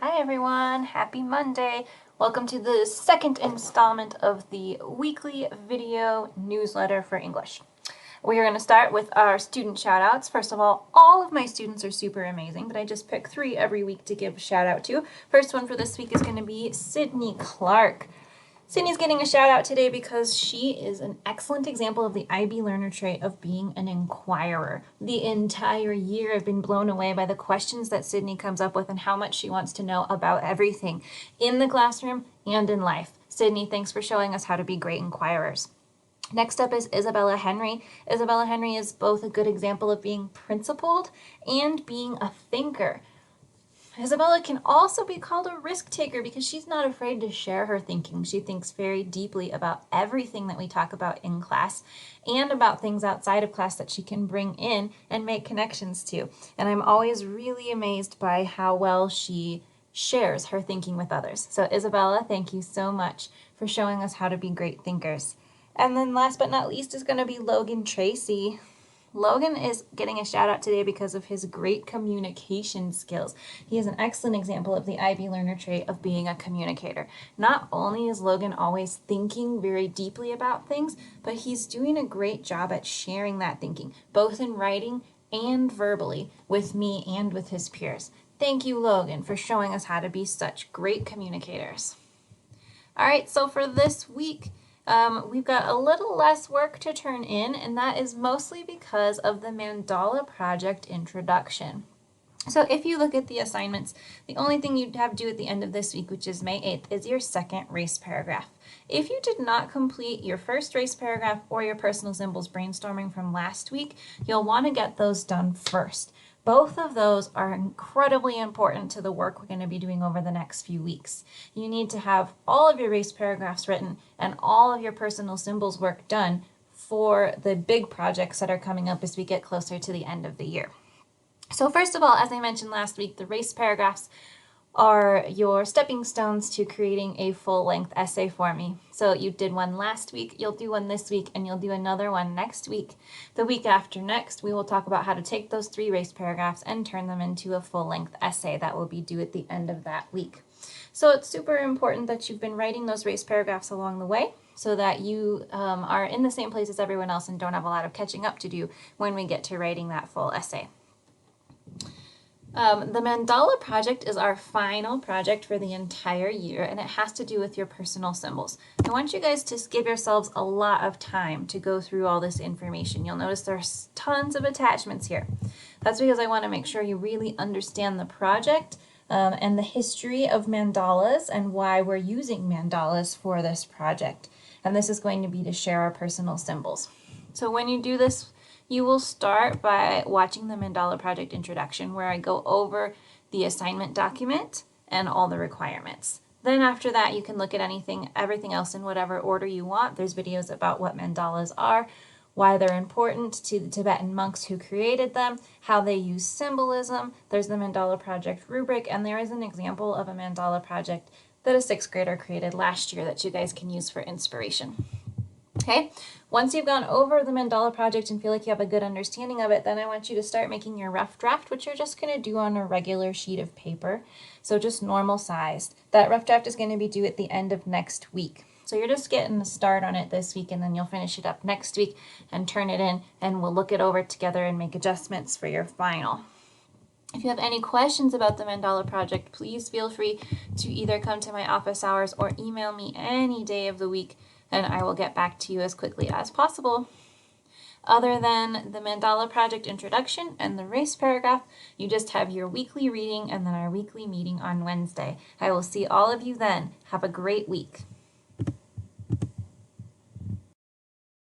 Hi everyone, happy Monday. Welcome to the second installment of the weekly video newsletter for English. We are going to start with our student shout-outs. First of all of my students are super amazing, but I just pick 3 every week to give a shout-out to. First one for this week is going to be Sydney Clark. Sydney's getting a shout out today because she is an excellent example of the IB learner trait of being an inquirer. The entire year I've been blown away by the questions that Sydney comes up with and how much she wants to know about everything in the classroom and in life. Sydney, thanks for showing us how to be great inquirers. Next up is Isabella Henry. Isabella Henry is both a good example of being principled and being a thinker. Isabella can also be called a risk taker because she's not afraid to share her thinking. She thinks very deeply about everything that we talk about in class and about things outside of class that she can bring in and make connections to. And I'm always really amazed by how well she shares her thinking with others. So Isabella, thank you so much for showing us how to be great thinkers. And then last but not least is going to be Logan Tracy. Logan is getting a shout out today because of his great communication skills. He is an excellent example of the IB learner trait of being a communicator. Not only is Logan always thinking very deeply about things, but he's doing a great job at sharing that thinking, both in writing and verbally, with me and with his peers. Thank you, Logan, for showing us how to be such great communicators. All right, so for this week, we've got a little less work to turn in, and that is mostly because of the Mandala Project introduction. So if you look at the assignments, the only thing you have to do at the end of this week, which is May 8th, is your second race paragraph. If you did not complete your first race paragraph or your personal symbols brainstorming from last week, you'll want to get those done first. Both of those are incredibly important to the work we're going to be doing over the next few weeks. You need to have all of your race paragraphs written and all of your personal symbols work done for the big projects that are coming up as we get closer to the end of the year. So first of all, as I mentioned last week, the race paragraphs are your stepping stones to creating a full-length essay for me. So you did one last week, you'll do one this week, and you'll do another one next week. The week after next, we will talk about how to take those 3 race paragraphs and turn them into a full-length essay that will be due at the end of that week. So it's super important that you've been writing those race paragraphs along the way so that you are in the same place as everyone else and don't have a lot of catching up to do when we get to writing that full essay. The Mandala Project is our final project for the entire year, and it has to do with your personal symbols. I want you guys to give yourselves a lot of time to go through all this information. You'll notice there's tons of attachments here. That's because I want to make sure you really understand the project and the history of mandalas and why we're using mandalas for this project. And this is going to be to share our personal symbols. So when you do this, you will start by watching the Mandala Project introduction where I go over the assignment document and all the requirements. Then after that, you can look at everything else in whatever order you want. There's videos about what mandalas are, why they're important to the Tibetan monks who created them, how they use symbolism. There's the Mandala Project rubric, and there is an example of a mandala project that a 6th grader created last year that you guys can use for inspiration. Okay, once you've gone over the Mandala Project and feel like you have a good understanding of it, then I want you to start making your rough draft, which you're just going to do on a regular sheet of paper, so just normal sized. That rough draft is going to be due at the end of next week. So you're just getting a start on it this week, and then you'll finish it up next week and turn it in, and we'll look it over together and make adjustments for your final. If you have any questions about the Mandala Project, please feel free to either come to my office hours or email me any day of the week, and I will get back to you as quickly as possible. Other than the Mandala Project introduction and the race paragraph, you just have your weekly reading and then our weekly meeting on Wednesday. I will see all of you then. Have a great week.